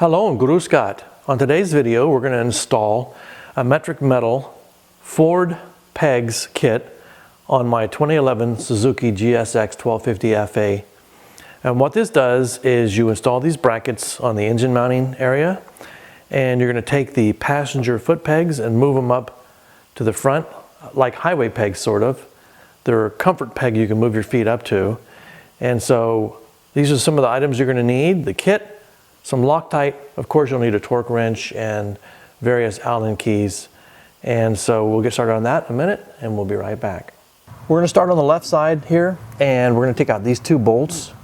Hello and Guru Scott. On today's video we're going to install a metric metal Ford pegs kit on my 2011 Suzuki GSX1250FA. And what this does is you install these brackets on the engine mounting area, and you're going to take the passenger foot pegs and move them up to the front like highway pegs sort of. They're a comfort peg you can move your feet up to. And so these are some of the items you're going to need: the kit, some Loctite, of course you'll need a torque wrench and various Allen keys. And so we'll get started on that in a minute and we'll be right back. We're going to start on the left side here, and we're going to take out these two bolts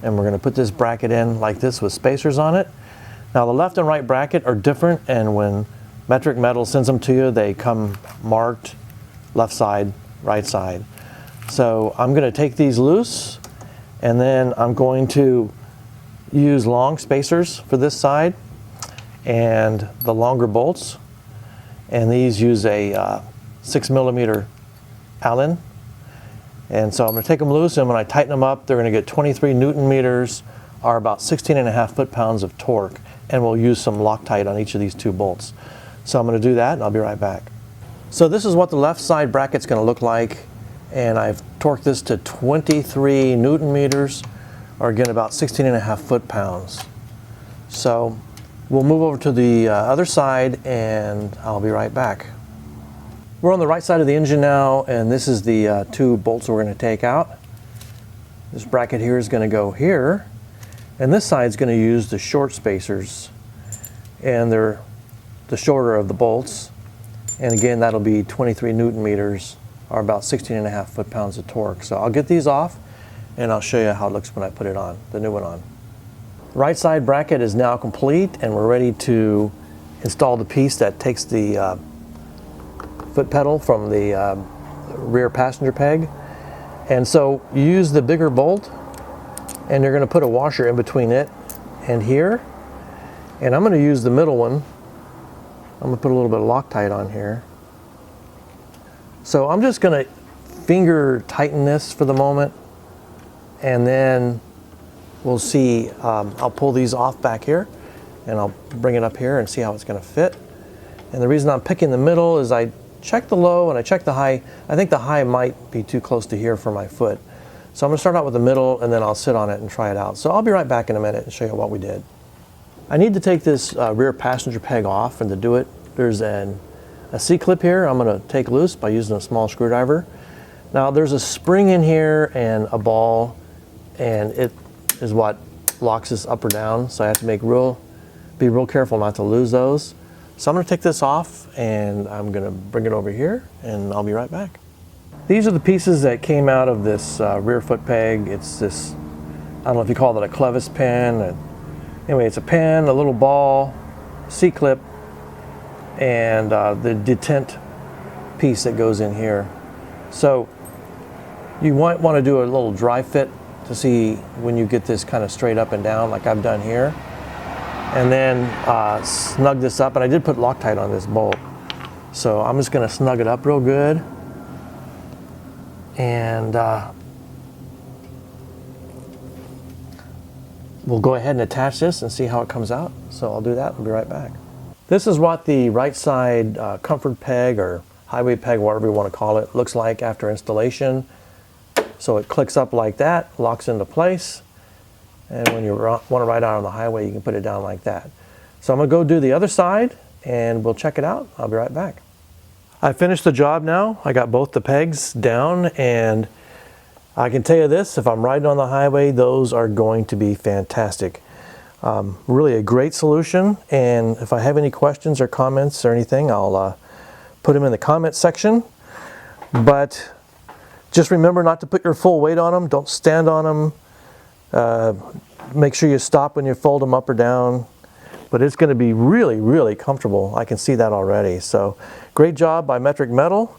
and we're going to put this bracket in like this with spacers on it. Now the left and right bracket are different, and when Metrick Metal sends them to you they come marked left side, right side. So I'm going to take these loose, and then I'm going to use long spacers for this side and the longer bolts, and these use a 6mm Allen. And so I'm going to take them loose, and when I tighten them up they're going to get 23 Newton meters, or about 16.5 foot-pounds of torque, and we'll use some Loctite on each of these two bolts. So I'm going to do that and I'll be right back. So this is what the left side bracket's going to look like, and I've torqued this to 23 Newton meters, or again about 16.5 foot-pounds. So we'll move over to the other side and I'll be right back. We're on the right side of the engine now, and this is the two bolts we're going to take out. This bracket here is going to go here, and this side is going to use the short spacers, and they're the shorter of the bolts, and again that'll be 23 Newton meters, or about 16.5 foot-pounds of torque. So I'll get these off and I'll show you how it looks when I put it on, the new one on. The right side bracket is now complete, and we're ready to install the piece that takes the foot pedal from the rear passenger peg. And so you use the bigger bolt, and you're going to put a washer in between it and here, and I'm going to use the middle one. I'm going to put a little bit of Loctite on here. So I'm just going to finger tighten this for the moment, and then we'll see. I'll pull these off back here and I'll bring it up here and see how it's going to fit. And the reason I'm picking the middle is I check the low and I check the high. I think the high might be too close to here for my foot. So I'm going to start out with the middle, and then I'll sit on it and try it out. So I'll be right back in a minute and show you what we did. I need to take this rear passenger peg off, and to do it there's a C-clip here I'm going to take loose by using a small screwdriver. Now there's a spring in here and a ball, and it is what locks this up or down, so I have to be real careful not to lose those. So I'm going to take this off and I'm going to bring it over here, and I'll be right back. These are the pieces that came out of this rear foot peg. It's this, I don't know if you call it a clevis pin. Anyway, it's a pin, a little ball, C-clip, and the detent piece that goes in here. So you might want to do a little dry fit to see when you get this kind of straight up and down like I've done here, and then snug this up. And I did put Loctite on this bolt, so I'm just going to snug it up real good, and we'll go ahead and attach this and see how it comes out. So I'll do that. I'll be right back. This is what the right side comfort peg or highway peg, whatever you want to call it, looks like after installation. So it clicks up like that, locks into place, and when you want to ride out on the highway you can put it down like that. So I'm going to go do the other side and we'll check it out. I'll be right back. I finished the job now. I got both the pegs down, and I can tell you this, if I'm riding on the highway, those are going to be fantastic. Really a great solution, and if I have any questions or comments or anything, I'll put them in the comment section. But just remember not to put your full weight on them. Don't stand on them. Make sure you stop when you fold them up or down. But it's going to be really, really comfortable. I can see that already. So great job by Metrick Metal.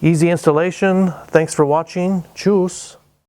Easy installation. Thanks for watching. Tschüss.